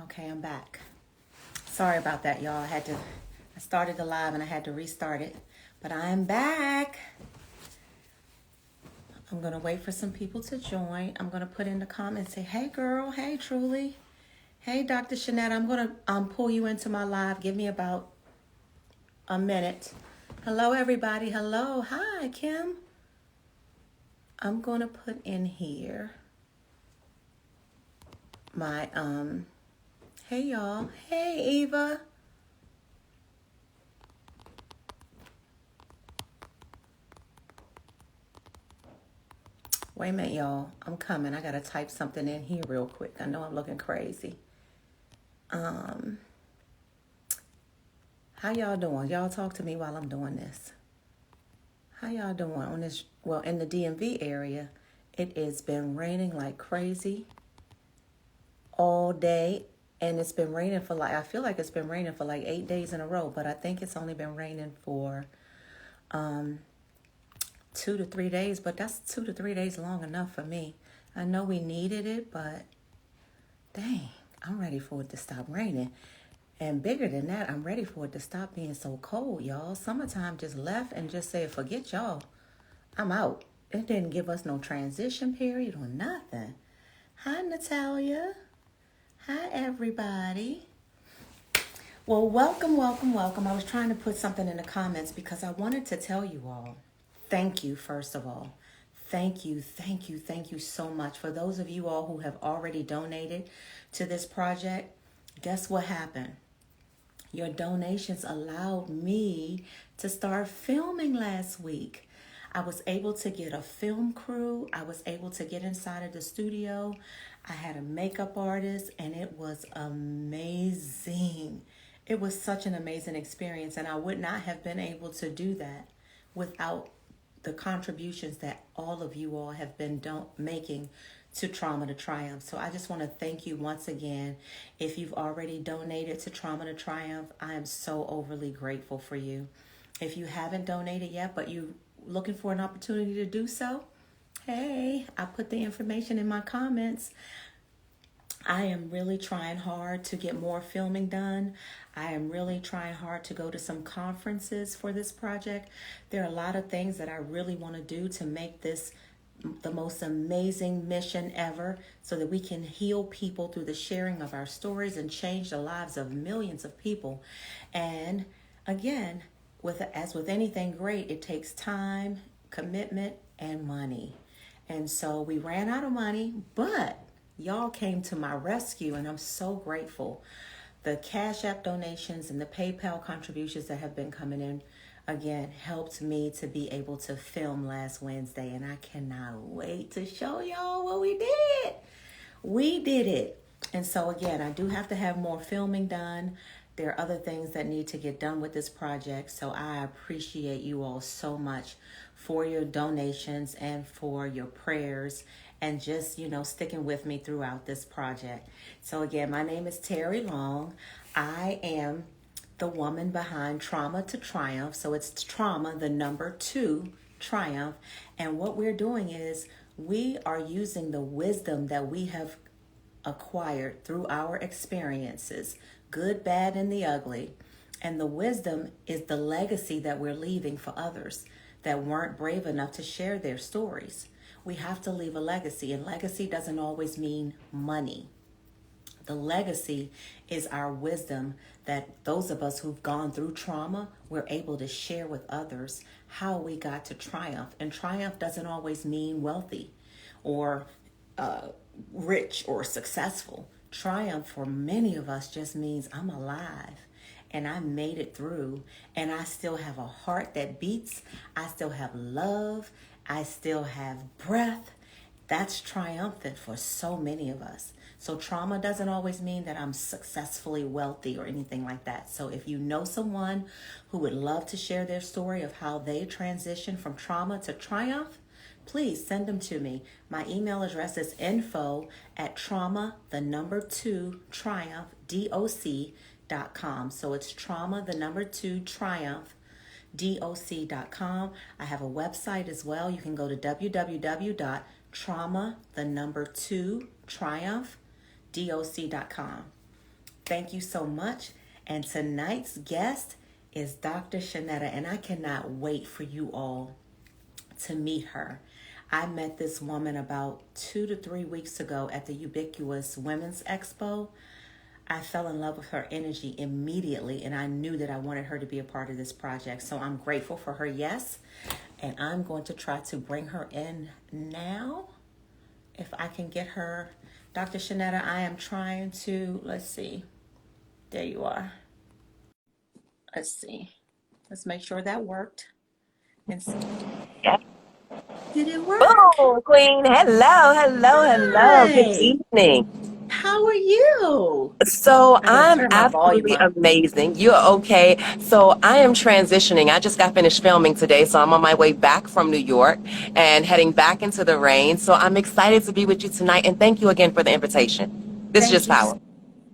Okay, I'm back. Sorry about that, y'all. I started the live and I had to restart it. But I'm back. I'm going to wait for some people to join. I'm going to put in the comments, say, hey, girl. Hey, Truly. Hey, Dr. Shenetta. I'm going to pull you into my live. Give me about a minute. Hello, everybody. Hello. Hi, Kim. I'm going to put in here my, hey, y'all. Hey, Eva. Wait a minute, y'all. I'm coming. I got to type something in here real quick. I know I'm looking crazy. How y'all doing? Y'all talk to me while I'm doing this. How y'all doing on this? Well, in the DMV area, it has been raining like crazy all day. And it's been raining for I feel like it's been raining for like 8 days in a row. But I think it's only been raining for 2 to 3 days. But that's 2 to 3 days long enough for me. I know we needed it, but dang, I'm ready for it to stop raining. And bigger than that, I'm ready for it to stop being so cold, y'all. Summertime just left and just said, forget y'all. I'm out. It didn't give us no transition period or nothing. Hi, Natalia. Hi, everybody. Well, welcome. I was trying to put something in the comments because I wanted to tell you all, thank you, first of all. Thank you so much. For those of you all who have already donated to this project, guess what happened? Your donations allowed me to start filming last week. I was able to get a film crew. I was able to get inside of the studio. I had a makeup artist, and it was amazing. It was such an amazing experience, and I would not have been able to do that without the contributions that all of you all have been making to Trauma to Triumph. So I just want to thank you once again. If you've already donated to Trauma to Triumph, I am so overly grateful for you. If you haven't donated yet, but you're looking for an opportunity to do so, hey, I put the information in my comments. I am really trying hard to get more filming done. I am really trying hard to go to some conferences for this project. There are a lot of things that I really want to do to make this the most amazing mission ever, so that we can heal people through the sharing of our stories and change the lives of millions of people. And again, as with anything great, it takes time, commitment, and money. And so we ran out of money, but y'all came to my rescue, and I'm so grateful. The Cash App donations and the PayPal contributions that have been coming in, again, helped me to be able to film last Wednesday, and I cannot wait to show y'all what we did. We did it. And so again, I do have to have more filming done. There are other things that need to get done with this project. So I appreciate you all so much for your donations and for your prayers and just, sticking with me throughout this project. So again, my name is Terri Long. I am the woman behind Trauma to Triumph. So it's Trauma, the number 2, Triumph. And what we're doing is we are using the wisdom that we have acquired through our experiences, good, bad, and the ugly. And the wisdom is the legacy that we're leaving for others that weren't brave enough to share their stories. We have to leave a legacy, and legacy doesn't always mean money. The legacy is our wisdom that those of us who've gone through trauma, we're able to share with others how we got to triumph. And triumph doesn't always mean wealthy or rich or successful. Triumph for many of us just means I'm alive and I made it through, and I still have a heart that beats. I still have love. I still have breath. That's triumphant for so many of us. So trauma doesn't always mean that I'm successfully wealthy or anything like that. So if you know someone who would love to share their story of how they transitioned from trauma to triumph, please send them to me. My email address is info@trauma2triumph, DOC.com. So it's trauma2triumph, DOC.com. I have a website as well. You can go to www.trauma2triumph, DOC.com. Thank you so much. And tonight's guest is Dr. Shenetta, and I cannot wait for you all to meet her. I met this woman about 2 to 3 weeks ago at the Ubiquitous Women's Expo. I fell in love with her energy immediately, and I knew that I wanted her to be a part of this project. So I'm grateful for her yes, and I'm going to try to bring her in now. If I can get her. Dr. Shenetta, I am trying to, let's see. There you are. Let's see. Let's make sure that worked. And see. Did it work? Boom, Queen. Hello. Good Hi. evening. How are you? So I gotta I'm turn my volume absolutely up. amazing. You're okay. So I am transitioning. I just got finished filming today, so I'm on my way back from New York and heading back into the rain. So I'm excited to be with you tonight, and thank you again for the invitation. This is Thank just you. power.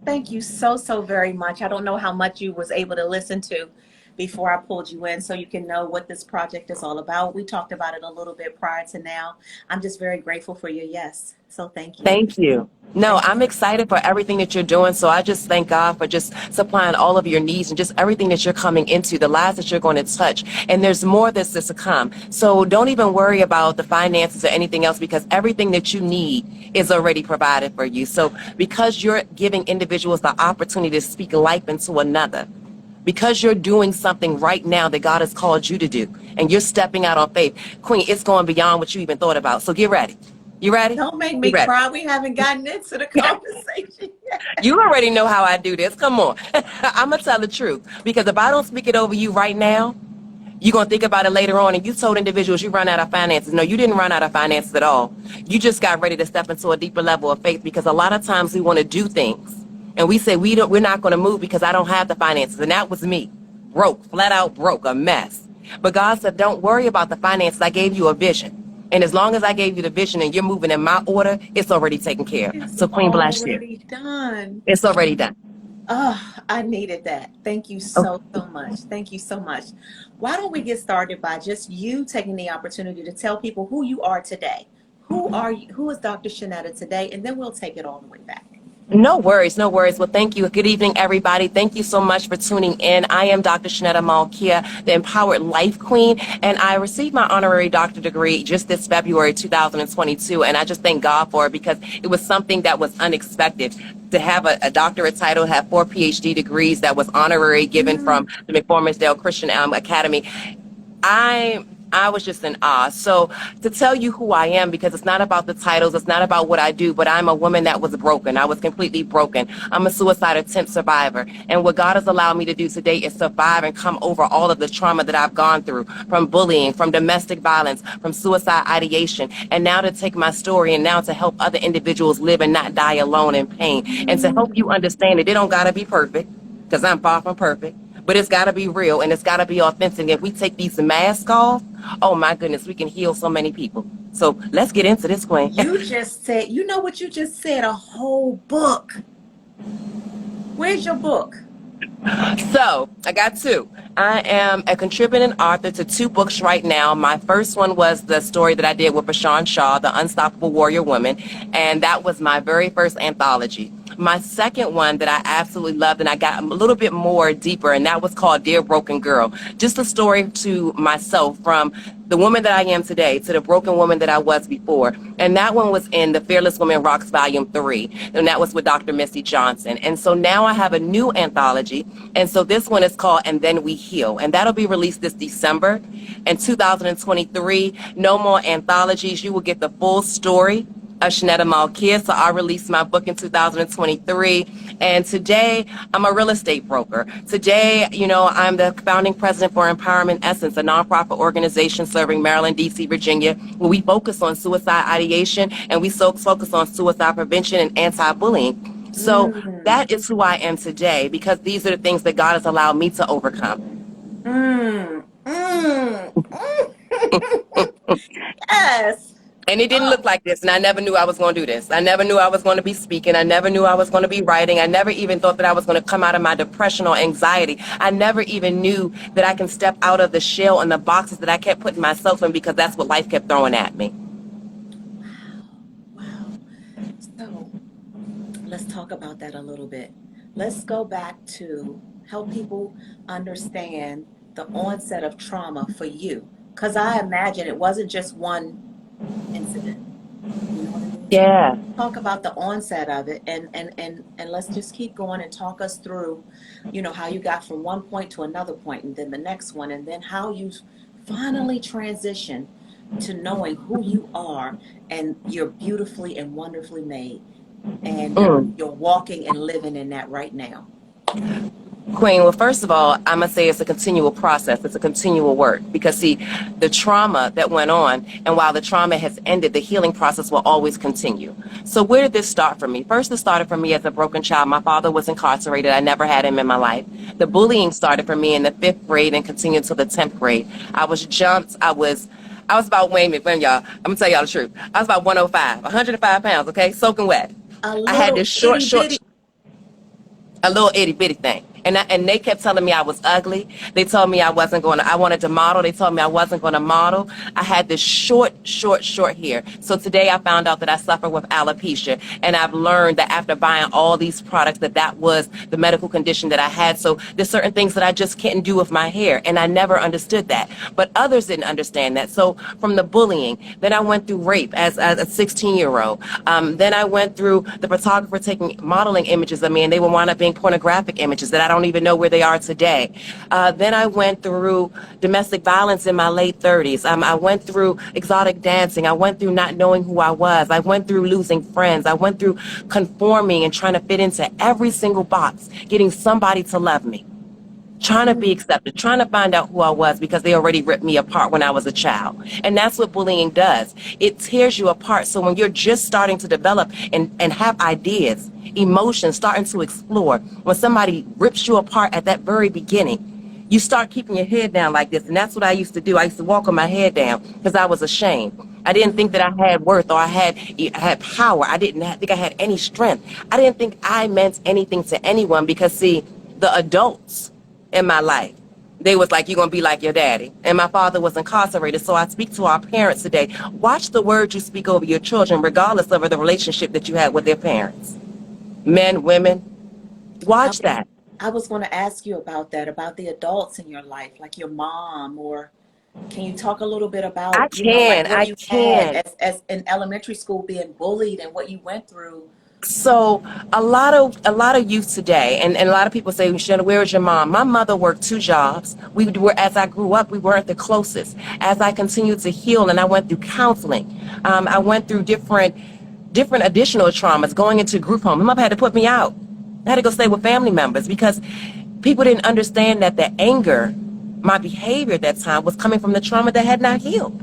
Thank you so very much. I don't know how much you was able to listen to before I pulled you in so you can know what this project is all about. We talked about it a little bit prior to now. I'm just very grateful for your yes. So thank you. Thank you. No, Thank you. I'm excited for everything that you're doing. So I just thank God for just supplying all of your needs and just everything that you're coming into, the lives that you're going to touch. And there's more that's to come. So don't even worry about the finances or anything else because everything that you need is already provided for you. So because you're giving individuals the opportunity to speak life into another, because you're doing something right now that God has called you to do, and you're stepping out on faith, Queen, it's going beyond what you even thought about. So get ready. You ready? Don't make You me ready? cry. We haven't gotten into the conversation yet. You already know how I do this. Come on. I'm going to tell the truth. Because if I don't speak it over you right now, you're going to think about it later on. And you told individuals you run out of finances. No, you didn't run out of finances at all. You just got ready to step into a deeper level of faith because a lot of times we want to do things. And we say we're not going to move because I don't have the finances. And that was me. Broke, flat out broke, a mess. But God said, don't worry about the finances. I gave you a vision. And as long as I gave you the vision and you're moving in my order, it's already taken care of. It's So Queen bless you. already done. It's already done. Oh, I needed that. Thank you so much. Thank you so much. Why don't we get started by just you taking the opportunity to tell people who you are today? Who are you? Who is Dr. Shenetta today? And then we'll take it all the way back. No worries, no worries. Well, thank you. Good evening, everybody. Thank you so much for tuning in. I am Dr. Shenetta Malkia, the Empowered Life Queen, and I received my honorary doctorate degree just this February 2022, and I just thank God for it because it was something that was unexpected. To have a doctorate title, have 4 PhD degrees that was honorary given from the McForminsdale Christian Academy. I was just in awe. So to tell you who I am, because it's not about the titles, it's not about what I do, but I'm a woman that was broken. I was completely broken. I'm a suicide attempt survivor. And what God has allowed me to do today is survive and come over all of the trauma that I've gone through, from bullying, from domestic violence, from suicide ideation, and now to take my story and now to help other individuals live and not die alone in pain. And to help you understand that they don't gotta be perfect, because I'm far from perfect. But it's got to be real and it's got to be authentic. If we take these masks off, oh my goodness, we can heal so many people. So let's get into this, Queen. You just said, you know what you just said? A whole book. Where's your book? So I got two. I am a contributing author to 2 books right now. My first one was the story that I did with Bashan Shaw, The Unstoppable Warrior Woman, and that was my very first anthology. My second one that I absolutely loved and I got a little bit more deeper, and that was called Dear Broken Girl. Just a story to myself from the woman that I am today to the broken woman that I was before. And that one was in the Fearless Woman Rocks Volume 3. And that was with Dr. Missy Johnson. And so now I have a new anthology. And so this one is called And Then We Heal. And that'll be released this December. In 2023, no more anthologies. You will get the full story of Shenetta Malkia. So I released my book in 2023. And today I'm a real estate broker. Today, I'm the founding president for Empowerment Essence, a nonprofit organization serving Maryland, DC, Virginia, where we focus on suicide ideation and we focus on suicide prevention and anti-bullying. So that is who I am today because these are the things that God has allowed me to overcome. Yes. And it didn't look like this. And I never knew I was going to do this. I never knew I was going to be speaking. I never knew I was going to be writing. I never even thought that I was going to come out of my depression or anxiety. I never even knew that I can step out of the shell and the boxes that I kept putting myself in because that's what life kept throwing at me. Wow. So let's talk about that a little bit. let's go back to help people understand the onset of trauma for you. Because I imagine it wasn't just one incident. You know what I mean? Yeah. Talk about the onset of it, and let's just keep going and talk us through, how you got from one point to another point and then the next one, and then how you finally transition to knowing who you are, and you're beautifully and wonderfully made, and Mm. you're walking and living in that right now. Queen, well, first of all, I'm going to say it's a continual process. It's a continual work because, see, the trauma that went on, and while the trauma has ended, the healing process will always continue. So where did this start for me? First, it started for me as a broken child. My father was incarcerated. I never had him in my life. The bullying started for me in the 5th grade and continued to the 10th grade. I was jumped. I was about, wait a minute, y'all. I'm going to tell y'all the truth. I was about 105, 105 pounds, okay? Soaking wet. A I had this little short, itty short, bitty. a little itty bitty thing. And they kept telling me I was ugly. They told me I wasn't going to, I wanted to model. They told me I wasn't going to model. I had this short hair. So today I found out that I suffer with alopecia. And I've learned that after buying all these products that was the medical condition that I had. So there's certain things that I just can't do with my hair. And I never understood that. But others didn't understand that. So from the bullying, then I went through rape as a 16-year-old. Then I went through the photographer taking modeling images of me, and they would wind up being pornographic images that I don't even know where they are today. Then I went through domestic violence in my late 30s. I went through exotic dancing. I went through not knowing who I was. I went through losing friends. I went through conforming and trying to fit into every single box, getting somebody to love me, trying to be accepted, trying to find out who I was because they already ripped me apart when I was a child. And that's what bullying does. It tears you apart. So when you're just starting to develop and have ideas, emotions, starting to explore, when somebody rips you apart at that very beginning, you start keeping your head down like this. And that's what I used to do. I used to walk with my head down because I was ashamed. I didn't think that I had worth or I had power. I didn't think I had any strength. I didn't think I meant anything to anyone because, see, the adults in my life, they was like, you're going to be like your daddy. And my father was incarcerated. So I speak to our parents today. Watch the words you speak over your children, regardless of the relationship that you had with their parents. Men, women, I watch was that. I was going to ask you about that, about the adults in your life, like your mom, or can you talk a little bit I about, like can, what I you had can. as in elementary school being bullied and what you went through? So a lot of youth today, and a lot of people say, Shenetta, where is your mom? My mother worked 2 jobs. We were, as I grew up, we weren't the closest. As I continued to heal, and I went through counseling, I went through different additional traumas, going into group home. My mother had to put me out. I had to go stay with family members because people didn't understand that the anger, my behavior at that time, was coming from the trauma that had not healed.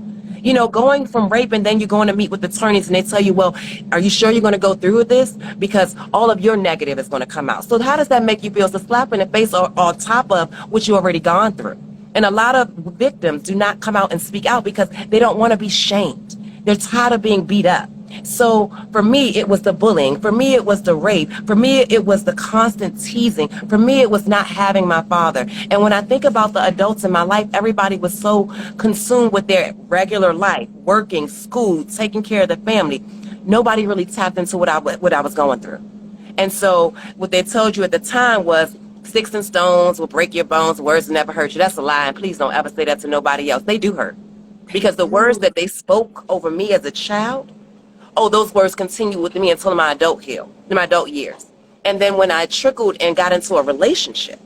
Going from rape and then you're going to meet with attorneys and they tell you, well, are you sure you're going to go through with this? Because all of your negative is going to come out. So how does that make you feel? It's a slap in the face or on top of what you already gone through. And a lot of victims do not come out and speak out because they don't want to be shamed. They're tired of being beat up. So for me, it was the bullying. For me, it was the rape. For me, it was the constant teasing. For me, it was not having my father. And when I think about the adults in my life, everybody was so consumed with their regular life, working, school, taking care of the family. Nobody really tapped into what I was going through. And so what they told you at the time was sticks and stones will break your bones, words will never hurt you. That's a lie, and please don't ever say that to nobody else. They do hurt. They Because the words do. that they spoke over me as a child, oh, those words continued with me until my adult years. And then when I trickled and got into a relationship,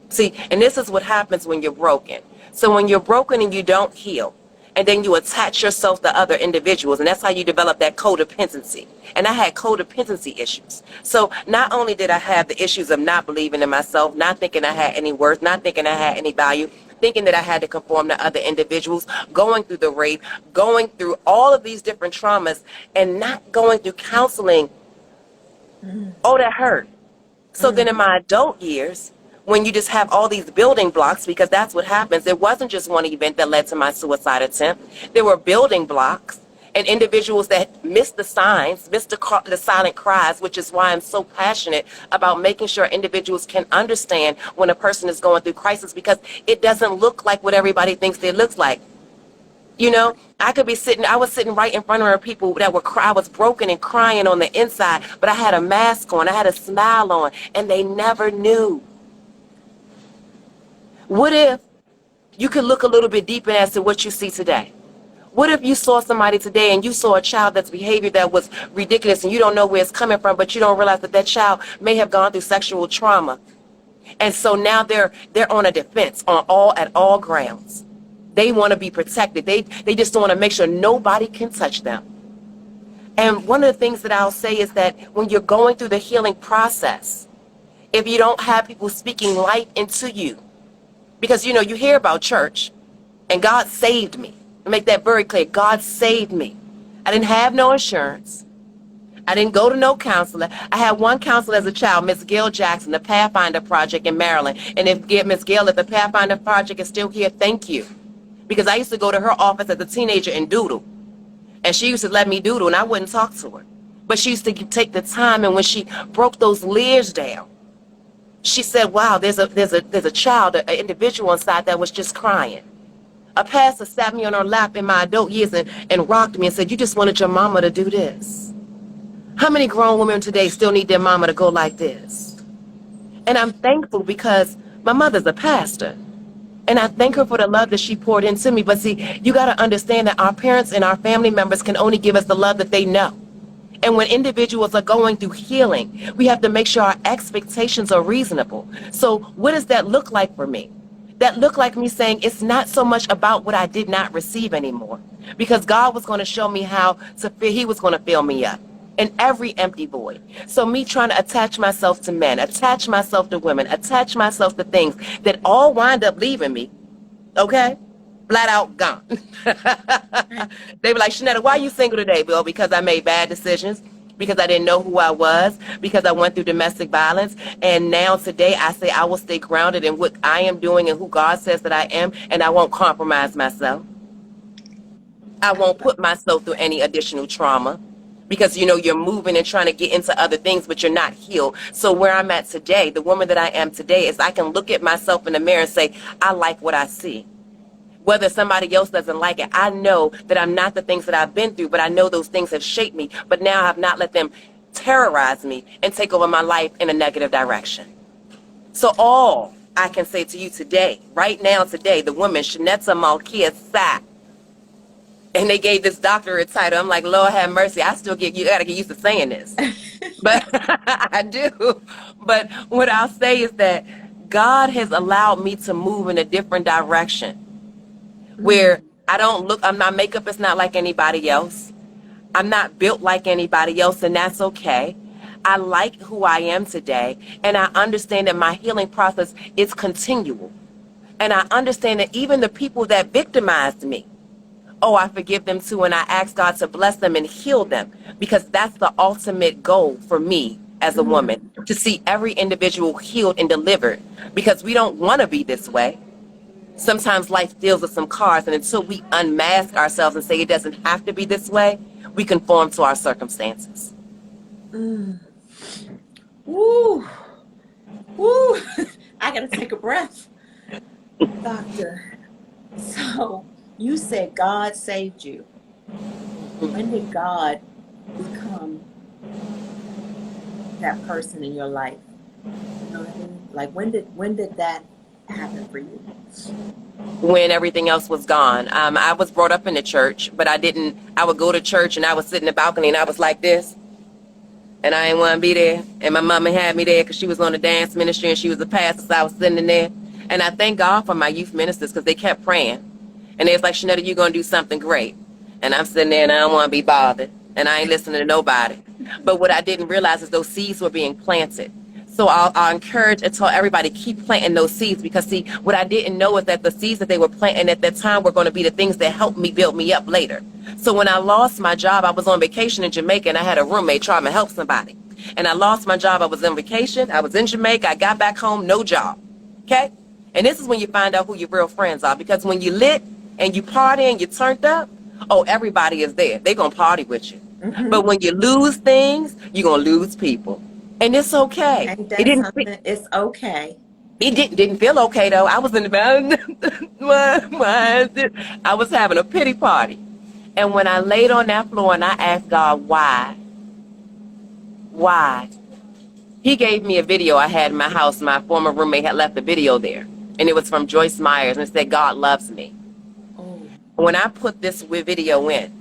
see, and this is what happens when you're broken. So when you're broken and you don't heal, and then you attach yourself to other individuals, and that's how you develop that codependency. And I had codependency issues. So not only did I have the issues of not believing in myself, not thinking I had any worth, not thinking I had any value, thinking that I had to conform to other individuals, going through the rape, going through all of these different traumas, and not going through counseling. Mm, Oh, that hurt. So then mm. in my adult years, when you just have all these building blocks, because that's what happens, it wasn't just one event that led to my suicide attempt. There were building blocks and individuals that missed the signs, missed the silent cries, which is why I'm so passionate about making sure individuals can understand when a person is going through crisis, because it doesn't look like what everybody thinks it looks like. You know, I was sitting right in front of people that were I was broken and crying on the inside, but I had a mask on, I had a smile on, and they never knew. What if you could look a little bit deeper as to what you see today? What if you saw somebody today and you saw a child that's behavior that was ridiculous and you don't know where it's coming from, but you don't realize that that child may have gone through sexual trauma. And so now they're on a defense at all grounds. They want to be protected. They just want to make sure nobody can touch them. And one of the things that I'll say is that when you're going through the healing process, if you don't have people speaking life into you, because you hear about church and God saved me. Make that very clear. God saved me. I didn't have no insurance. I didn't go to no counselor. I had one counselor as a child, Miss Gail Jackson, the Pathfinder Project in Maryland. And if Miss Gail, if the Pathfinder Project is still here, thank you. Because I used to go to her office as a teenager and doodle. And she used to let me doodle and I wouldn't talk to her. But she used to take the time, and when she broke those layers down, she said, wow, there's a child, an individual inside that was just crying. A pastor sat me on her lap in my adult years and rocked me and said, you just wanted your mama to do this. How many grown women today still need their mama to go like this? And I'm thankful because my mother's a pastor. And I thank her for the love that she poured into me. But see, you got to understand that our parents and our family members can only give us the love that they know. And when individuals are going through healing, we have to make sure our expectations are reasonable. So what does that look like for me? That looked like me saying it's not so much about what I did not receive anymore. Because God was going to show me how to feel. He was going to fill me up in every empty void. So me trying to attach myself to men, attach myself to women, attach myself to things that all wind up leaving me, okay? Flat out gone. They were like, Shenetta, why are you single today, Bill? Because I made bad decisions, because I didn't know who I was, because I went through domestic violence. And now today I say I will stay grounded in what I am doing and who God says that I am, and I won't compromise myself. I won't put myself through any additional trauma. Because, you're moving and trying to get into other things, but you're not healed. So where I'm at today, the woman that I am today, is I can look at myself in the mirror and say, I like what I see. Whether somebody else doesn't like it, I know that I'm not the things that I've been through, but I know those things have shaped me. But now I have not let them terrorize me and take over my life in a negative direction. So all I can say to you today, right now today, the woman, Shenetta Malkia, sat. And they gave this doctorate title. I'm like, Lord have mercy. I still you got to get used to saying this. But I do. But what I'll say is that God has allowed me to move in a different direction where my makeup is not like anybody else. I'm not built like anybody else, and that's okay. I like who I am today. And I understand that my healing process is continual. And I understand that even the people that victimized me, I forgive them too, and I ask God to bless them and heal them, because that's the ultimate goal for me as a woman, to see every individual healed and delivered, because we don't want to be this way. Sometimes life deals with some cards, and until we unmask ourselves and say it doesn't have to be this way, we conform to our circumstances. Woo. Woo. I got to take a breath. Doctor, so you said God saved you. When did God become that person in your life? You know what I mean? Like, when did that happen for you? When everything else was gone. I was brought up in the church, but I would go to church and I would sit in the balcony and I was like this. And I didn't want to be there. And my mama had me there because she was on the dance ministry and she was a pastor, so I was sitting in there. And I thank God for my youth ministers, because they kept praying. And they was like, Shenetta, you're going to do something great. And I'm sitting there and I don't want to be bothered. And I ain't listening to nobody. But what I didn't realize is those seeds were being planted. So I'll encourage and tell everybody, keep planting those seeds, because see, what I didn't know is that the seeds that they were planting at that time were going to be the things that helped me build me up later. So when I lost my job, I was on vacation in Jamaica and I had a roommate trying to help somebody. And I lost my job. I was on vacation. I was in Jamaica. I got back home, no job. Okay? And this is when you find out who your real friends are, because when you lit and you party and you turned up, everybody is there. They're going to party with you. But when you lose things, you're going to lose people. And it's okay. Ain't that something? It's okay. It didn't feel okay though. I was in the bed. Why is it? I was having a pity party. And when I laid on that floor and I asked God why, He gave me a video I had in my house. My former roommate had left a video there. And it was from Joyce Myers, and it said, God loves me. Oh, When I put this video in,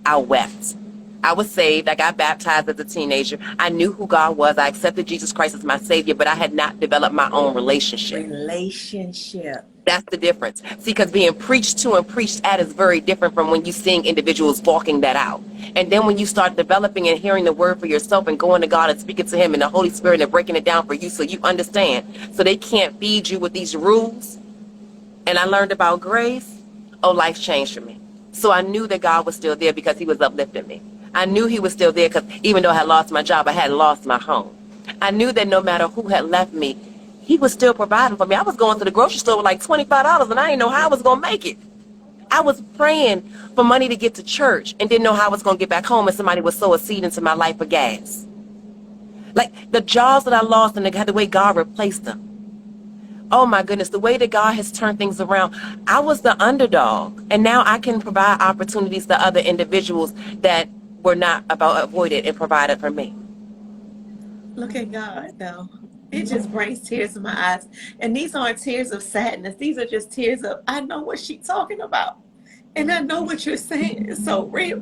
I wept. I was saved. I got baptized as a teenager. I knew who God was. I accepted Jesus Christ as my Savior, but I had not developed my own relationship. relationship. That's the difference. See, because being preached to and preached at is very different from when you seeing individuals walking that out. And then when you start developing and hearing the word for yourself and going to God and speaking to Him and the Holy Spirit and breaking it down for you so you understand. So they can't feed you with these rules. And I learned about grace. Oh, life changed for me. So I knew that God was still there because He was uplifting me. I knew He was still there because even though I had lost my job, I hadn't lost my home. I knew that no matter who had left me, He was still providing for me. I was going to the grocery store with like $25 and I didn't know how I was going to make it. I was praying for money to get to church and didn't know how I was going to get back home, and somebody would sow a seed into my life for gas. Like the jobs that I lost and the way God replaced them. Oh my goodness, the way that God has turned things around. I was the underdog, and now I can provide opportunities to other individuals that were not about avoided and provided for me. Look at God, though. It just brings tears to my eyes. And these aren't tears of sadness. These are just tears of, I know what she's talking about. And I know what you're saying is so real.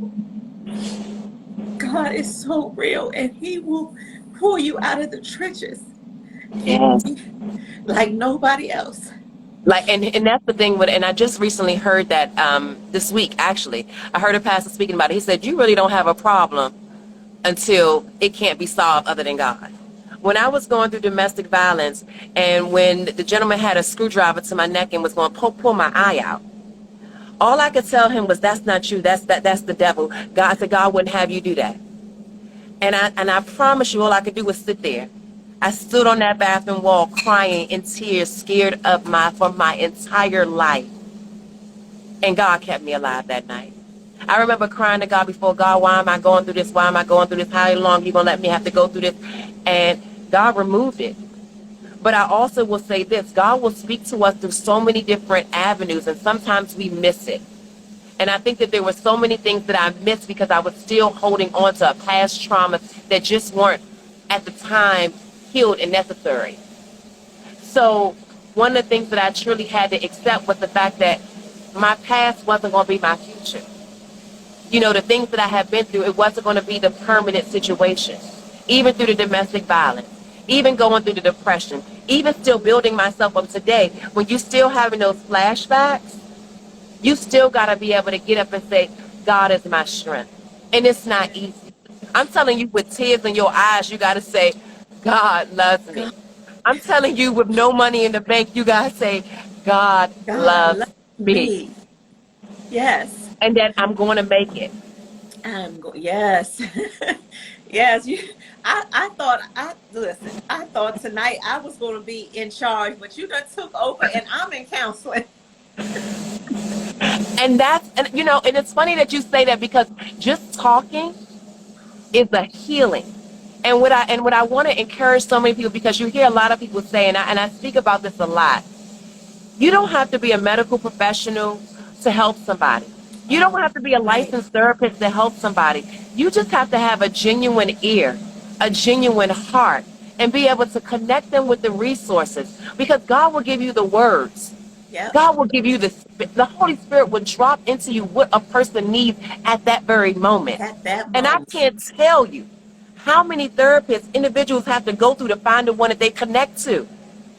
God is so real. And He will pull you out of the trenches. Yes. Like nobody else. Like, and that's the thing with, and I just recently heard that this week, actually, I heard a pastor speaking about it. He said, you really don't have a problem until it can't be solved other than God. When I was going through domestic violence and when the gentleman had a screwdriver to my neck and was going to pull my eye out, all I could tell him was, that's not you. That's the devil. God said, God wouldn't have you do that. And I promise you, all I could do was sit there. I stood on that bathroom wall crying in tears, scared for my entire life. And God kept me alive that night. I remember crying to God before, God, why am I going through this? Why am I going through this? How long are you going to let me have to go through this? And God removed it. But I also will say this, God will speak to us through so many different avenues, and sometimes we miss it. And I think that there were so many things that I missed because I was still holding on to a past trauma that just weren't at the time healed and necessary. So one of the things that I truly had to accept was the fact that my past wasn't going to be my future. You know, the things that I had been through, it wasn't going to be the permanent situation. Even through the domestic violence, even going through the depression, even still building myself up today, when you still having those flashbacks, you still got to be able to get up and say, God is my strength. And it's not easy. I'm telling you, with tears in your eyes, you got to say, God loves me. God, I'm telling you, with no money in the bank, you got to say, God God loves loves me. me. Yes. And that I'm going to make it. Yes. Yes. I thought tonight I was going to be in charge, but you done took over and I'm in counseling. And you know, and it's funny that you say that because just talking is a healing. And what I want to encourage so many people, because you hear a lot of people say, and I speak about this a lot, you don't have to be a medical professional to help somebody. You don't have to be a Right. licensed therapist to help somebody. You just have to have a genuine ear, a genuine heart, and be able to connect them with the resources, because God will give you the words. Yep. God will give you the Holy Spirit will drop into you what a person needs at that very moment. At that And I moment. can't tell you how many therapists individuals have to go through to find the one that they connect to.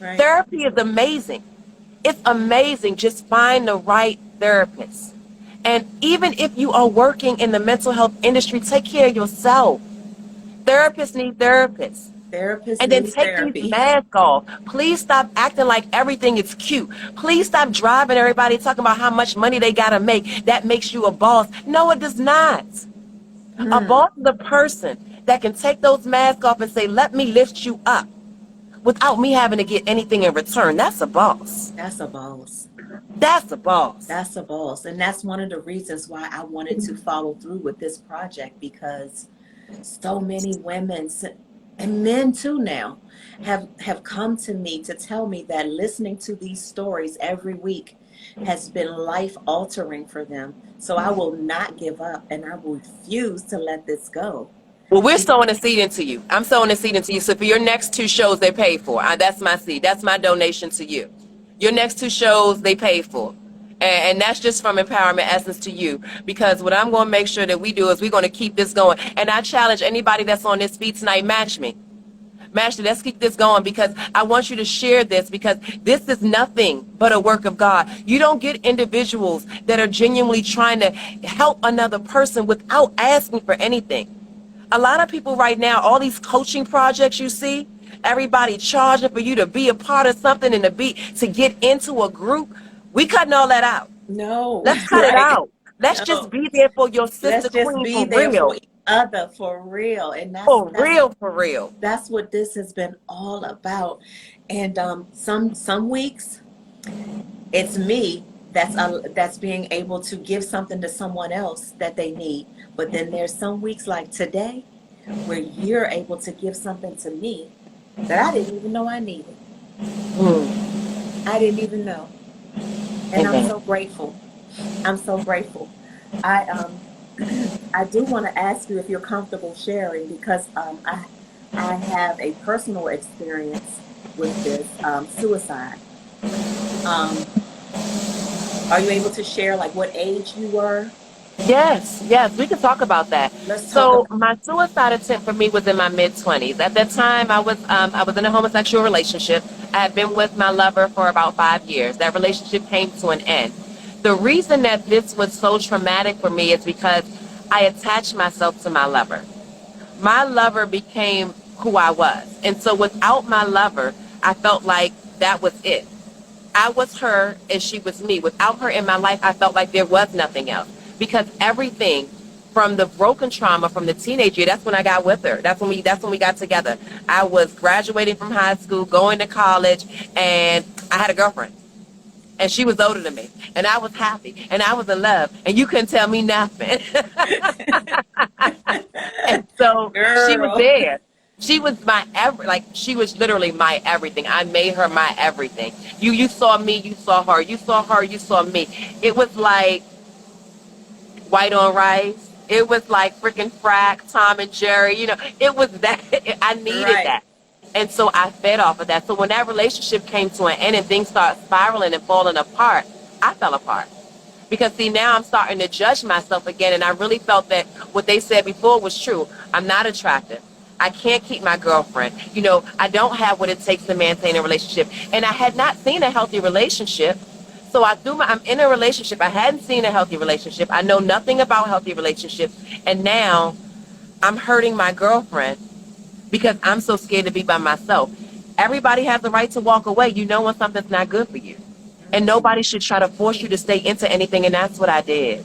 Right. Therapy is amazing. It's amazing. Just find the right therapist. And even if you are working in the mental health industry, take care of yourself. Therapists need therapists. Therapist And then needs take these therapy. masks off. Please stop acting like everything is cute. Please stop driving everybody talking about how much money they got to make. That makes you a boss. No, it does not. A Hmm. boss is a person that can take those masks off and say, let me lift you up without me having to get anything in return. That's a boss. That's a boss. That's a boss. That's a boss. And that's one of the reasons why I wanted to follow through with this project, because so many women and men too now have come to me to tell me that listening to these stories every week has been life altering for them. So I will not give up, and I refuse to let this go. Well, we're Be- sowing a seed into you. I'm sowing a seed into you. So for your next two shows, they paid for. That's my seed. That's my donation to you. Your next two shows, they paid for. And that's just from Empowerment Essence to you. Because what I'm going to make sure that we do is we're going to keep this going. And I challenge anybody that's on this feed tonight, match me. Master, let's keep this going, because I want you to share this, because this is nothing but a work of God. You don't get individuals that are genuinely trying to help another person without asking for anything. A lot of people right now, all these coaching projects you see, everybody charging for you to be a part of something and to get into a group. We cutting all that out. no, Let's cut it right? out. Let's just No. be there for your sister Let's just queen be for there for real. each other for real. And For real, for real. that's what this has been all about. And some weeks it's me that's being able to give something to someone else that they need. But then there's some weeks like today where you're able to give something to me that I didn't even know I needed. I didn't even know. And I'm Amen. so grateful. I'm so grateful. I I do want to ask you if you're comfortable sharing, because I have a personal experience with this suicide. Um, are you able to share like what age you were? Yes, yes, we can talk about that. Let's talk So about. my suicide attempt for me was in my mid-20s. At that time, I was in a homosexual relationship. I had been with my lover for about 5 years. That relationship came to an end. The reason that this was so traumatic for me is because I attached myself to my lover. My lover became who I was, and so without my lover, I felt like that was it. I was her and she was me. Without her in my life, I felt like there was nothing else, because everything from the broken trauma from the teenage year, that's when I got with her. That's when we got together. I was graduating from high school, going to college, and I had a girlfriend. And she was older than me. And I was happy. And I was in love. And you couldn't tell me nothing. And so she was Girl. there. She was she was literally my everything. I made her my everything. You saw me, you saw her. You saw her, you saw me. It was like white on rice. It was like freaking frack, Tom and Jerry. It was that. I needed Right. that. And so I fed off of that. So when that relationship came to an end and things started spiraling and falling apart, I fell apart. Because see, now I'm starting to judge myself again, and I really felt that what they said before was true. I'm not attractive. I can't keep my girlfriend. I don't have what it takes to maintain a relationship. And I had not seen a healthy relationship. So I'm in a relationship. I hadn't seen a healthy relationship. I know nothing about healthy relationships. And now I'm hurting my girlfriend because I'm so scared to be by myself. Everybody has the right to walk away. You know when something's not good for you. And Mhm. nobody should try to force you to stay into anything. And that's what I did.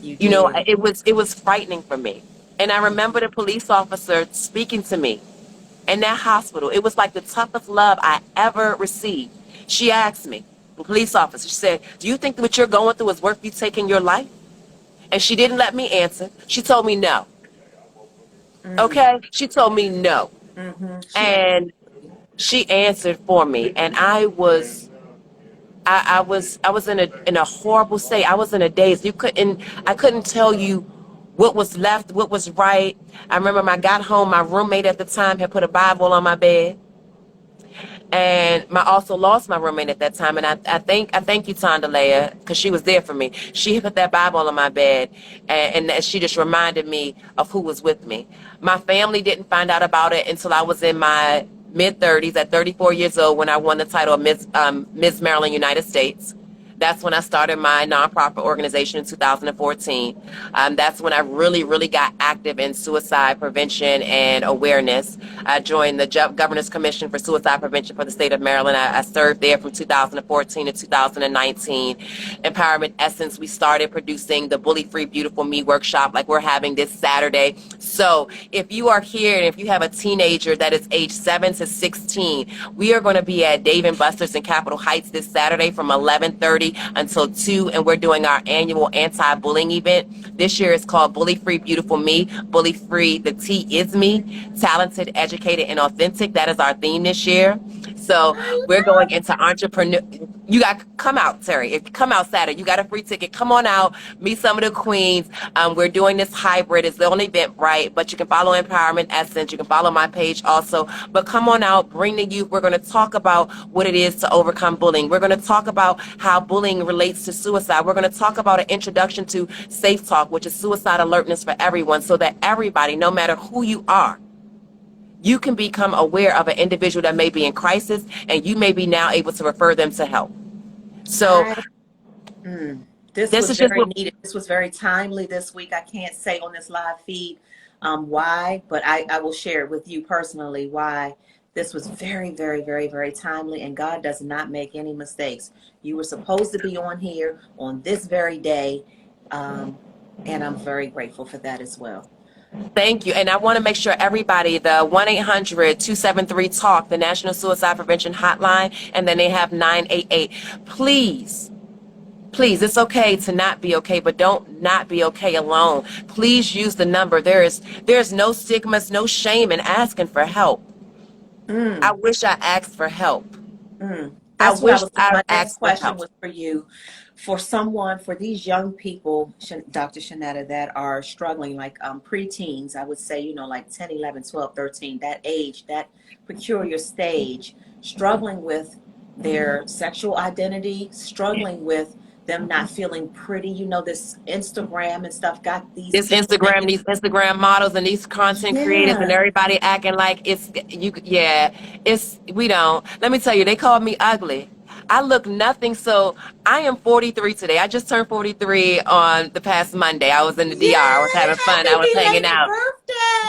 You did. It was frightening for me. And I remember the police officer speaking to me in that hospital. It was like the toughest love I ever received. She asked me, the police officer, she said, "Do you think what you're going through is worth you taking your life?" And she didn't let me answer. She told me no. Mm. Okay? She told me no. She. And she answered for me. And I was in a horrible state. I was in a daze. I couldn't tell you what was left, what was right. I remember when I got home, my roommate at the time had put a Bible on my bed. And I also lost my roommate at that time. And I thank you, Tondalea, because she was there for me. She put that Bible on my bed, and she just reminded me of who was with me. My family didn't find out about it until I was in my mid-30s, at 34 years old, when I won the title of Miss Maryland, United States. That's when I started my nonprofit organization in 2014. That's when I really, really got active in suicide prevention and awareness. I joined the Governor's Commission for Suicide Prevention for the state of Maryland. I served there from 2014 to 2019. Empowerment Essence, we started producing the Bully Free Beautiful Me workshop like we're having this Saturday. So if you are here and if you have a teenager that is age 7 to 16, we are going to be at Dave & Buster's in Capitol Heights this Saturday from 11:30 3 until 2, and we're doing our annual anti-bullying event. This year it's called Bully Free Beautiful Me. Bully Free, the T is me. Talented, educated, and authentic. That is our theme this year. So I we're going into entrepreneur. You got to come out, Terri. If you come out Saturday, you got a free ticket. Come on out, meet some of the queens. We're doing this hybrid. It's the only event, right? But you can follow Empowerment Essence. You can follow my page also. But come on out, bring the youth. We're going to talk about what it is to overcome bullying. We're going to talk about how bullying relates to suicide. We're going to talk about an introduction to Safe Talk, which is suicide alertness for everyone, so that everybody, no matter who you are, you can become aware of an individual that may be in crisis, and you may be now able to refer them to help. So I this this was is just very what, needed. This was very timely this week. I can't say on this live feed why, but I will share it with you personally why this was very, very, very, very timely. And God does not make any mistakes. You were supposed to be on here on this very day, and I'm very grateful for that as well. thank you. And I want to make sure everybody, the 1-800-273-TALK, the National Suicide Prevention Hotline, and then they have 988. Please, it's okay to not be okay, but don't not be okay alone. Please use the number. There's no stigmas, no shame in asking for help. I Mm, wish I asked for help. I that's what I wish was. I My next asked for question help. was for you, for these young people, Dr. Shenetta, that are struggling, like preteens. I would say, like 10, 11, 12, 13, that age, that peculiar stage, struggling with their sexual identity, struggling with them not feeling pretty. This Instagram and stuff got these This people Instagram, making. these Instagram models and these content creators and Yeah. everybody acting like it's you. Yeah, we don't. Let me tell you, they called me ugly. I look nothing. So I am 43 today. I just turned 43 on the past Monday. I was in the DR. I was Yay! having fun. I Happy was hanging belated out.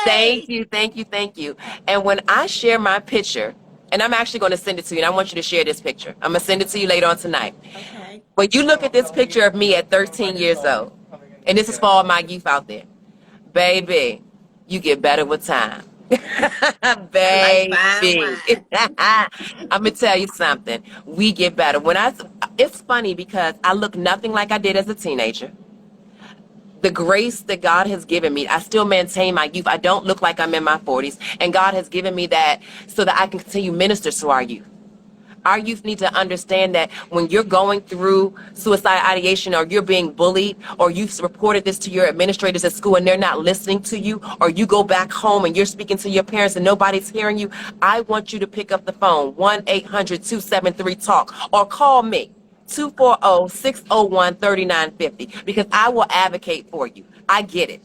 Thank birthday! you, thank you, thank you. And when I share my picture, and I'm actually going to send it to you, and I want you to share this picture. I'm going to send it to you later on tonight. Okay. When you look at this picture of me at 13 years old, and this is for all my youth out there, baby, you get better with time. I like fine Baby. wine. I'm gonna tell you something. We get better. It's funny because I look nothing like I did as a teenager. The grace that God has given me, I still maintain my youth. I don't look like I'm in my 40s, and God has given me that so that I can continue to minister to our youth. Our youth need to understand that when you're going through suicide ideation, or you're being bullied, or you've reported this to your administrators at school and they're not listening to you, or you go back home and you're speaking to your parents and nobody's hearing you, I want you to pick up the phone, 1-800-273-TALK, or call me, 240-601-3950, because I will advocate for you. I get it.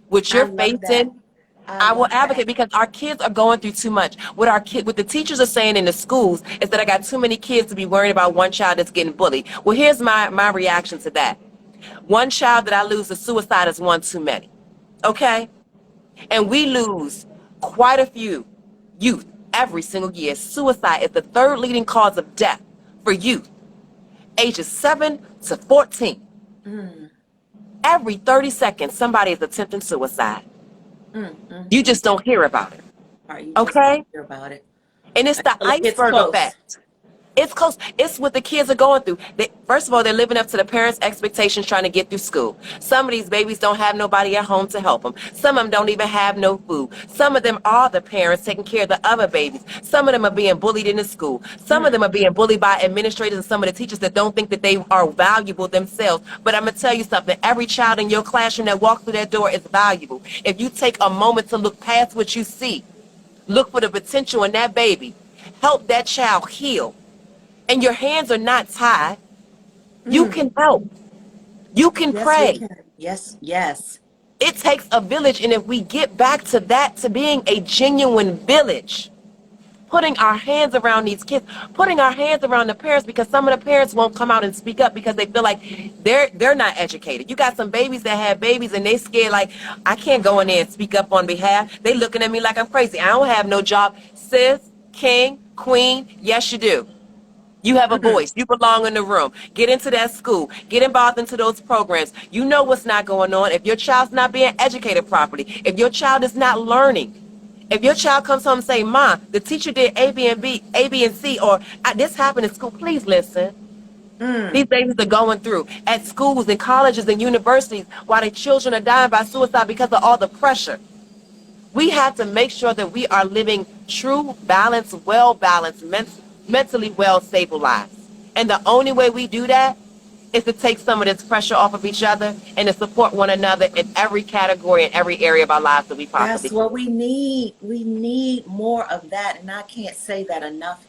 What I you're love that. facing, I I will love that. advocate, because our kids are going through too much. What the teachers are saying in the schools is that I got too many kids to be worried about one child that's getting bullied. Well, here's my reaction to that. One child that I lose to suicide is one too many. Okay? And we lose quite a few youth every single year. Suicide is the third leading cause of death for youth, ages 7 to 14. Mm, Every 30 seconds, somebody is attempting suicide. mm, mm, You mm. just don't hear about it. All right, you just don't Okay? hear about it And it's the until it gets iceberg close. effect. It's close. It's what the kids are going through. First of all, they're living up to the parents' expectations trying to get through school. Some of these babies don't have nobody at home to help them. Some of them don't even have no food. Some of them are the parents taking care of the other babies. Some of them are being bullied in the school. Some of Mm, them are being bullied by administrators and some of the teachers that don't think that they are valuable themselves. But I'm going to tell you something. Every child in your classroom that walks through that door is valuable. If you take a moment to look past what you see, look for the potential in that baby, help that child heal, and your hands are not tied, you mm. can help. You can Yes, we pray. can. Yes, yes. It takes a village, and if we get back to that, to being a genuine village, putting our hands around these kids, putting our hands around the parents, because some of the parents won't come out and speak up because they feel like they're not educated. You got some babies that have babies and they scared, like, I can't go in there and speak up on behalf. They looking at me like I'm crazy. I don't have no job. Sis, king, queen, yes you do. You have a Mm, voice. You belong in the room. Get into that school. Get involved into those programs. You know what's not going on. If your child's not being educated properly, if your child is not learning, if your child comes home and say, "Mom, the teacher did A, B, and C, or this happened in school," please listen. Mm. These babies are going through at schools and colleges and universities while their children are dying by suicide because of all the pressure. We have to make sure that we are living true, balanced, well-balanced, mentally well-stable lives. And the only way we do that is to take some of this pressure off of each other and to support one another in every category and every area of our lives that we possibly That's can. what we need. We need more of that. And I can't say that enough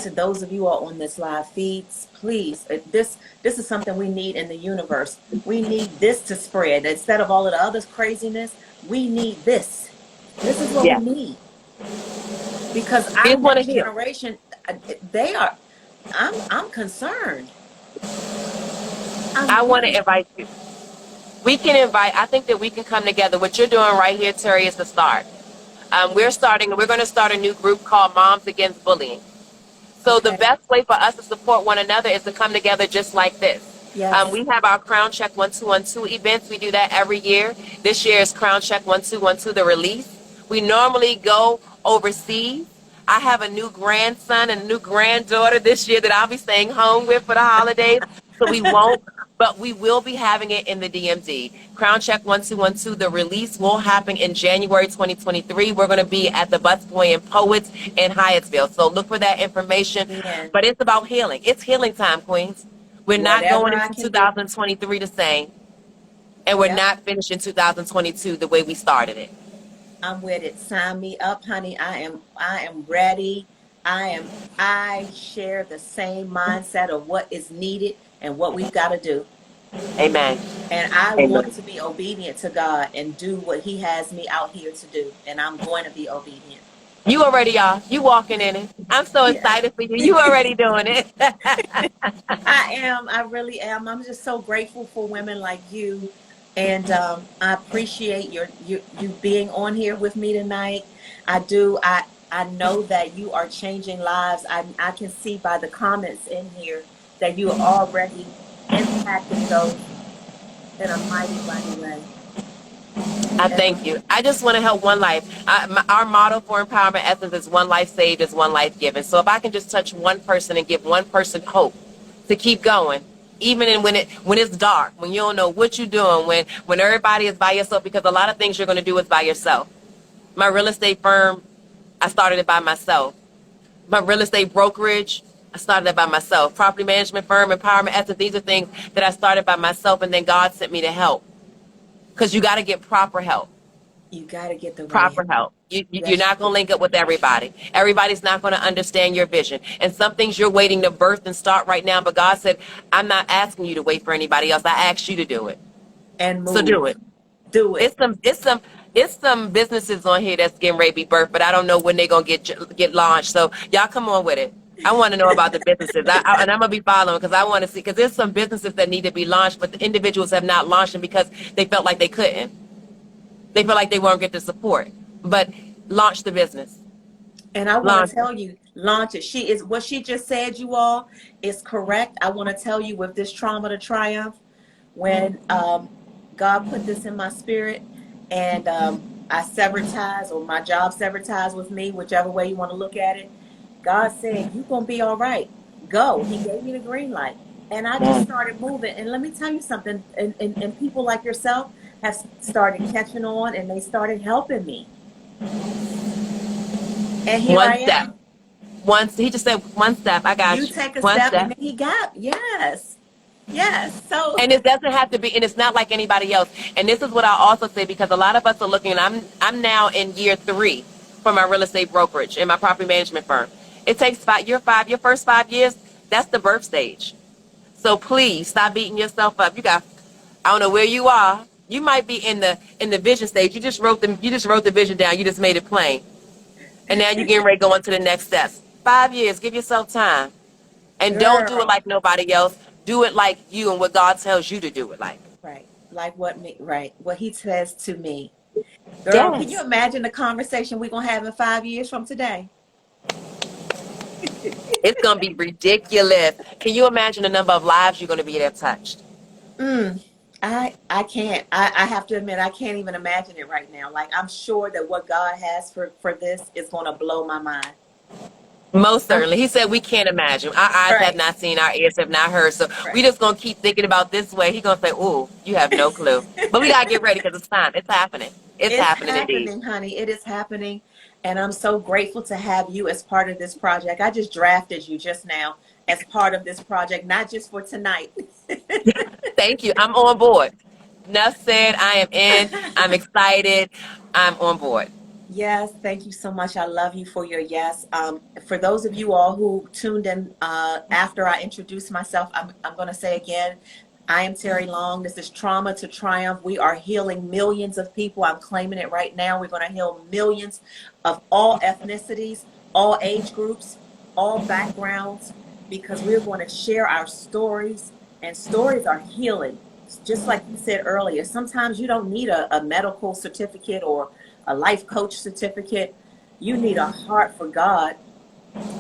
to those of you all on this live feeds. Please, this is something we need in the universe. We need this to spread. Instead of all of the other craziness, we need this. This is what we Yeah. need. Because We our just want to next heal. generation, they are I'm concerned. I I'm want to really invite you. We can invite, I think that we can come together. What you're doing right here, Terry, is the start. We're going to start a new group called Moms Against Bullying. So the okay. best way for us to support one another is to come together just like this. Yes. We have our Crown Check 1212 events. We do that every year. This year is Crown Check 1212, the release. We normally go overseas. I have a new grandson and a new granddaughter this year that I'll be staying home with for the holidays. So we won't, but we will be having it in the DMD. Crown Check 1212, the release will happen in January 2023. We're going to be at the Busboy and Poets in Hyattsville. So look for that information. And But it's about healing. It's healing time, Queens. We're not whatever going I into can do. 2023 the same, and we're Yep. not finishing 2022 the way we started it. I'm with it. Sign me up, honey. I am ready. I share the same mindset of what is needed and what we've got to do. Amen. And I want Amen. to be obedient to God and do what he has me out here to do. And I'm going to be obedient. You already are. You walking in it. I'm so Yes. excited for you. You already doing it. I am. I really am. I'm just so grateful for women like you. And I appreciate you being on here with me tonight. I do. I know that you are changing lives. I can see by the comments in here that you are already impacting those in a mighty, mighty way. I And thank you. I just want to help one life. Our motto for Empowerment Essence is one life saved is one life given. So if I can just touch one person and give one person hope to keep going, even in when it's dark, when you don't know what you're doing, when everybody is by yourself, because a lot of things you're going to do is by yourself. My real estate firm, I started it by myself. My real estate brokerage, I started it by myself. Property management firm, Empowerment Essence, these are things that I started by myself, and then God sent me to help. Because you got to get proper help. you got to get the right Proper help. help. You're Yes, not you going to do. link up with everybody. Everybody's not going to understand your vision. And some things you're waiting to birth and start right now. But God said, I'm not asking you to wait for anybody else. I asked you to do it. And So do move. it. Do it. It's some businesses on here that's getting ready to be birthed, but I don't know when they're gonna get launched. So y'all come on with it. I want to know about the businesses, and I'm gonna be following because I want to see because there's some businesses that need to be launched, but the individuals have not launched them because they felt like they couldn't. They felt like they won't get the support. But launch the business. And I want to Launch it. tell you, launch it. She is what she just said, you all, is correct. I want to tell you with this trauma to triumph, when God put this in my spirit and I severed ties or my job severed ties with me, whichever way you want to look at it, God said, you're going to be all right. Go. He gave me the green light. And I just started moving. And let me tell you something. And people like yourself have started catching on and they started helping me. And here One I step. am. He just said one step. I You got you. take a One step and step. then he got, yes, yes. So And it doesn't have to be, and it's not like anybody else. And this is what I also say because a lot of us are looking. And I'm now in year 3 for my real estate brokerage and my property management firm. It takes your first 5 years. That's the birth stage. So please stop beating yourself up. I don't know where you are. You might be in the vision stage. You just wrote the vision down. You just made it plain, and now you're getting ready to go on to the next steps. 5 years. Give yourself time. And don't do it girl, like nobody else. Do it like you and what God tells you to do it like. right. Like what he says to me. Girl, can you Yes. imagine the conversation we're gonna have in 5 years from today? It's going to be ridiculous. Can you imagine the number of lives you're going to be there touched? Mm, I can't. I have to admit I can't even imagine it right now. Like I'm sure that what God has for this is gonna blow my mind. Most certainly. He said we can't imagine. Our eyes have Right, not seen, our ears have not heard. So we right. just gonna keep thinking about this way. He gonna say, "Ooh, you have no clue." But we gotta get ready because it's time. It's happening. It's It's happening indeed. happening, honey. It is happening. And I'm so grateful to have you as part of this project. I just drafted you just now as part of this project, not just for tonight. Thank you. I'm on board. Enough said. I am in. I'm excited. I'm on board. Yes, thank you so much. I love you for your yes. For those of you all who tuned in after I introduced myself, I'm going to say again, I am Terry Long. This is Trauma to Triumph. We are healing millions of people. I'm claiming it right now. We're going to heal millions of all ethnicities, all age groups, all backgrounds, because we're going to share our stories, and stories are healing. Just like you said earlier, sometimes you don't need a medical certificate or a life coach certificate. You need a heart for God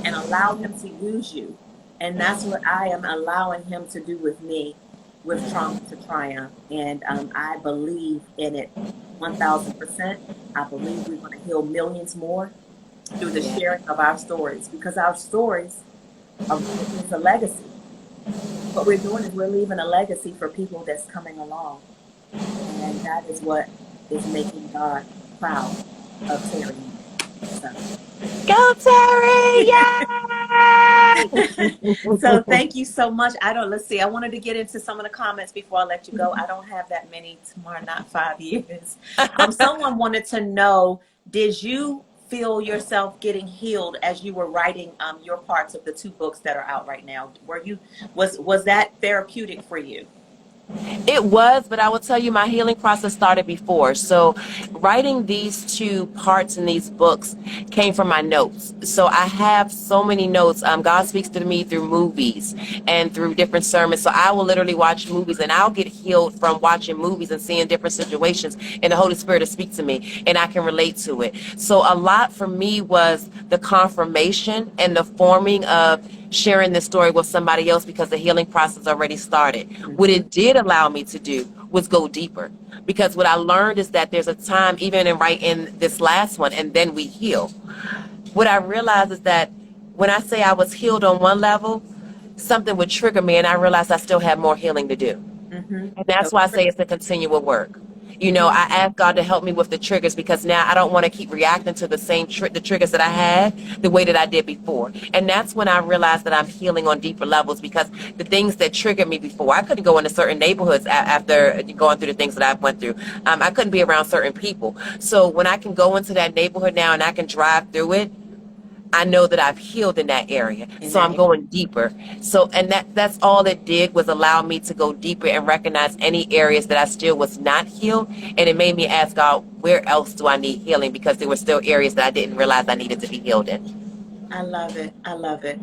and allow him to use you. And that's what I am allowing him to do with me with Trauma to Triumph. And I believe in it 1000%. I believe we're going to heal millions more through the Yeah. sharing of our stories, because our stories are is a legacy. What we're doing is we're leaving a legacy for people that's coming along. And that is what is making God proud of Terry and me. So, Go Terry! Yay! so thank you so much. Let's see, I wanted to get into some of the comments before I let you go. I don't have that many tomorrow, not 5 years. Someone wanted to know, did you feel yourself getting healed as you were writing your parts of the two books that are out right now? Was that therapeutic for you? It was, but I will tell you, my healing process started before. So, writing these two parts in these books came from my notes. So, I have so many notes. God speaks to me through movies and through different sermons. So, I will literally watch movies and I'll get healed from watching movies and seeing different situations, and the Holy Spirit will speak to me and I can relate to it. So, a lot for me was the confirmation and the forming of sharing this story with somebody else because the healing process already started. What Mm-hmm. it did allow me to do was go deeper, because what I learned is that there's a time, even in writing this last one, and then we heal. What I realized is that when I say I was healed on one level, something would trigger me, and I realized I still have more healing to do. Mm-hmm. And that's why I say it's a continual work. You know, I ask God to help me with the triggers, because now I don't want to keep reacting to the same the triggers that I had the way that I did before. And that's when I realized that I'm healing on deeper levels, because the things that triggered me before, I couldn't go into certain neighborhoods after going through the things that I went through. I couldn't be around certain people. So when I can go into that neighborhood now and I can drive through it, I know that I've healed in that area. In So that I'm area. going deeper. So, and that's all it did, was allow me to go deeper and recognize any areas that I still was not healed. And it made me ask God, where else do I need healing? Because there were still areas that I didn't realize I needed to be healed in. I love it. I love it.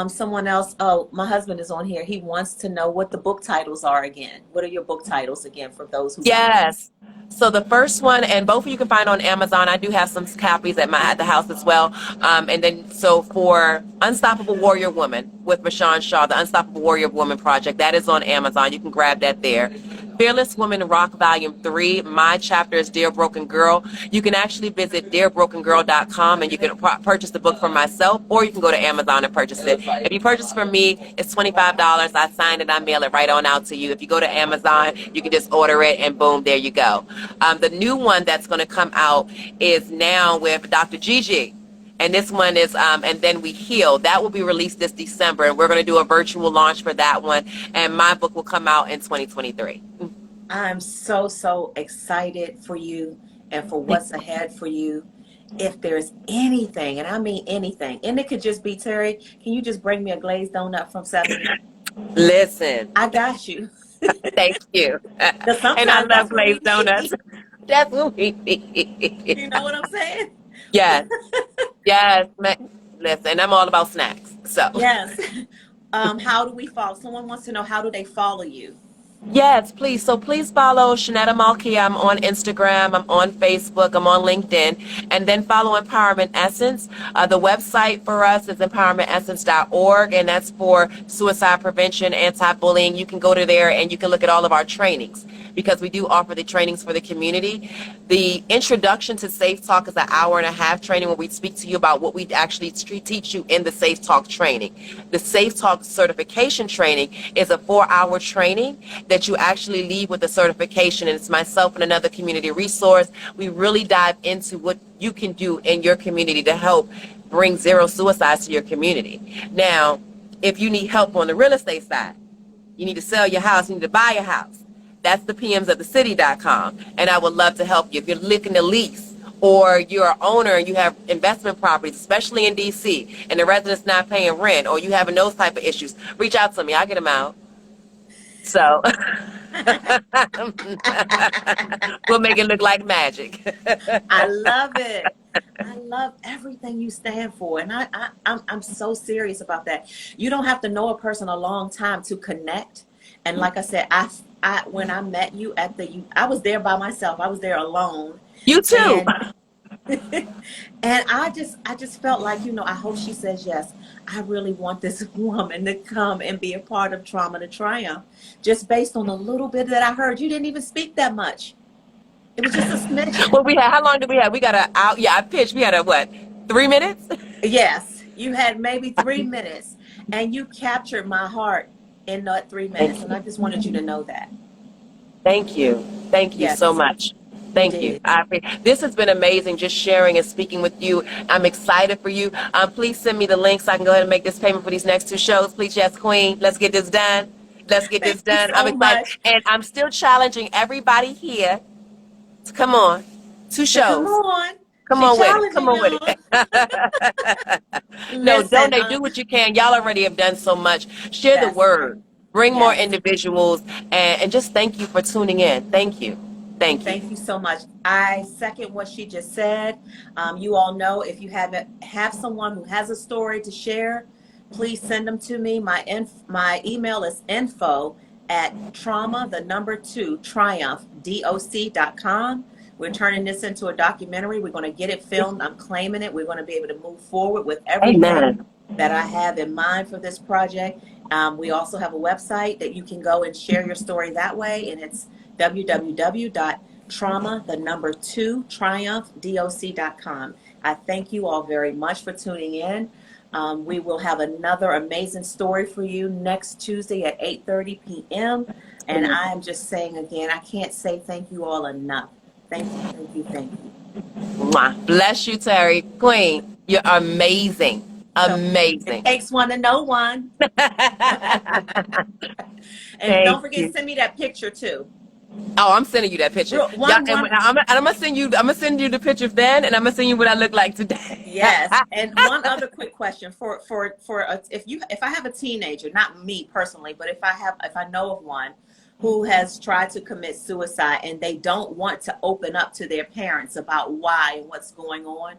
Someone else, oh, my husband is on here. He wants to know what the book titles are again. What are your book titles again for those who don't know? Yes. So the first one, and both of you can find on Amazon. I do have some copies at the house as well. And then so for Unstoppable Warrior Woman with Rashawn Shaw, the Unstoppable Warrior Woman project, that is on Amazon. You can grab that there. Fearless Woman Rock Volume 3. My chapter is Dear Broken Girl. You can actually visit dearbroken.girl.com and you can purchase the book from myself, or you can go to Amazon and purchase it. If you purchase from me, it's $25. I sign it, I mail it right on out to you. If you go to Amazon, you can just order it and boom, there you go. The new one that's going to come out is now with Dr. Gigi. And this one is And Then We Heal. That will be released this December, and we're going to do a virtual launch for that one. And my book will come out in 2023. I'm so, so excited for you and for what's ahead for you. If there's anything, and I mean anything, and it could just be, Terry, can you just bring me a glazed donut from 70? Listen, I got you. thank you. Because And I sometimes love that's what we glazed donuts. need. That's what we need. You know what I'm saying? Yes, yes. Listen, I'm all about snacks. So. Yes. How do we follow? Someone wants to know, how do they follow you? Yes, please. So please follow Shenetta Malkia. I'm on Instagram. I'm on Facebook. I'm on LinkedIn. And then follow Empowerment Essence. The website for us is empowermentessence.org, and that's for suicide prevention, anti-bullying. You can go to there and you can look at all of our trainings because we do offer the trainings for the community. The introduction to Safe Talk is an hour and a half training where we speak to you about what we actually teach you in the Safe Talk training. The Safe Talk certification training is a 4-hour training that you actually leave with a certification, and it's myself and another community resource. We really dive into what you can do in your community to help bring zero suicides to your community. Now, if you need help on the real estate side, you need to sell your house, you need to buy a house. That's the PMsofthecity.com, and I would love to help you. If you're looking to lease, or you're an owner and you have investment properties, especially in DC, and the resident's not paying rent, or you having those type of issues, reach out to me. I'll get them out. So we'll make it look like magic. I love it. I love everything you stand for, and I'm so serious about that. You don't have to know a person a long time to connect. And like I said, I when I met you at I was there by myself. I was there alone, You too. and and I just felt like, I hope she says yes. I really want this woman to come and be a part of Trauma to Triumph, just based on a little bit that I heard. You didn't even speak that much. It was just a smidgen. Well, how long did we have? We got a out. Yeah, I pitched. We had a what? 3 minutes? Yes, you had maybe 3 minutes, and you captured my heart in that 3 minutes, and I just wanted you to know that. Thank you. Thank you so Yes, much. you Thank you. did. This has been amazing just sharing and speaking with you. I'm excited for you. Please send me the link so I can go ahead and make this payment for these next 2 shows. Please, yes, Queen. Let's get this done. Let's get Thank this you done. I'm so excited. much. And I'm still challenging everybody here to come on. 2 To come shows. on. Come She on with it. Come challenging on with y'all. it. No, Listen, donate. Do what you can. Y'all already have done so much. Share the yes, word. Bring more yes. individuals. And just thank you for tuning in. Thank you. Thank you. Thank you so much. I second what she just said. You all know, if you have someone who has a story to share, please send them to me. My email is info@trauma, the number 2, triumph, doc.com. We're turning this into a documentary. We're going to get it filmed. I'm claiming it. We're going to be able to move forward with everything Amen. that I have in mind for this project. We also have a website that you can go and share your story that way, and it's www.trauma, the number 2, triumph, doc.com. I thank you all very much for tuning in. We will have another amazing story for you next Tuesday at 8:30 p.m. And I am just saying again, I can't say thank you all enough. Thank you, thank you, thank you. Mwah. Bless you, Terry. Queen, you're amazing. So it Amazing. takes one to know one. And don't Thank forget, you. send me that picture too. Oh, I'm sending you that picture. Real, Yeah, one, and one. I'm gonna send you. I'm gonna send you the picture then, and I'm gonna send you what I look like today. Yes. And one other quick question if I have a teenager, not me personally, but if I know of one who has tried to commit suicide and they don't want to open up to their parents about why and what's going on,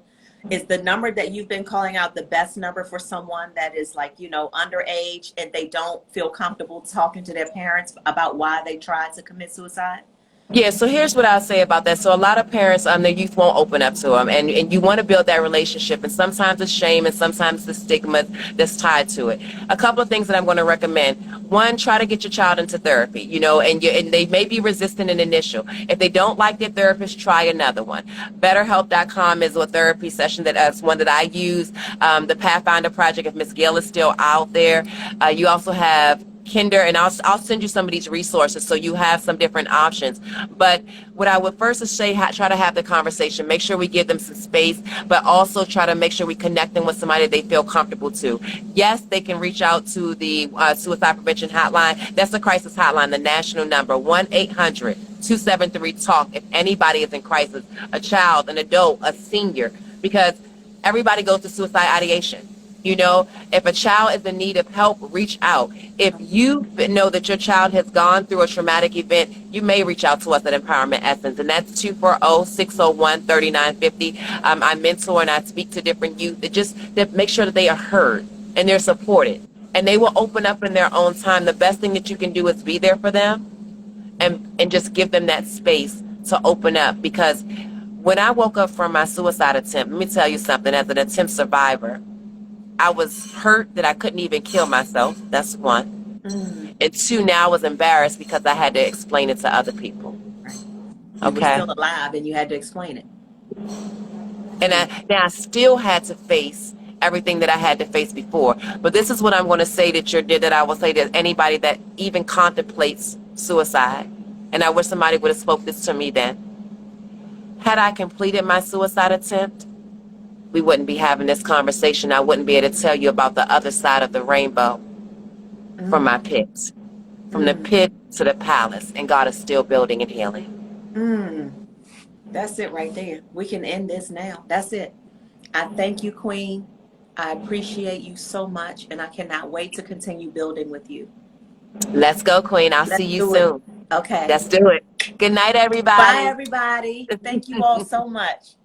is the number that you've been calling out the best number for someone that is underage and they don't feel comfortable talking to their parents about why they tried to commit suicide? Yeah, so here's what I'll say about that. So a lot of parents, their youth won't open up to them, and you want to build that relationship, and sometimes it's shame, and sometimes the stigma that's tied to it. A couple of things that I'm going to recommend. One, try to get your child into therapy, and they may be resistant in initial. If they don't like their therapist, try another one. BetterHelp.com is a therapy session that's one that I use. The Pathfinder Project, if Miss Gail is still out there. You also have Kinder, and I'll send you some of these resources so you have some different options. But what I would first is say, try to have the conversation. Make sure we give them some space, but also try to make sure we connect them with somebody they feel comfortable to. Yes, they can reach out to the suicide prevention hotline. That's the crisis hotline, the national number, 1-800-273-TALK. If anybody is in crisis, a child, an adult, a senior, because everybody goes to suicide ideation. If a child is in need of help, reach out. If you know that your child has gone through a traumatic event, you may reach out to us at Empowerment Essence, and that's 240-601-3950. I mentor and I speak to different youth to make sure that they are heard and they're supported, and they will open up in their own time. The best thing that you can do is be there for them and just give them that space to open up. Because when I woke up from my suicide attempt, let me tell you something, as an attempt survivor, I was hurt that I couldn't even kill myself. That's one. Mm, And two, now I was embarrassed because I had to explain it to other people. right. You were Okay. still alive and you had to explain it. And Mm. I still had to face everything that I had to face before. But this is what I'm going to say that I will say to anybody that even contemplates suicide. And I wish somebody would have spoke this to me then. Had I completed my suicide attempt, we wouldn't be having this conversation. I wouldn't be able to tell you about the other side of the rainbow from Mm. my pit, from the Mm. pit to the palace. And God is still building and healing. Mm. That's it right there. We can end this now. That's it. I thank you, Queen. I appreciate you so much, and I cannot wait to continue building with you. Let's go, Queen. I'll see Let's you do it. soon. Okay. Let's do it. Good night, Bye, everybody. everybody. Thank you all so much.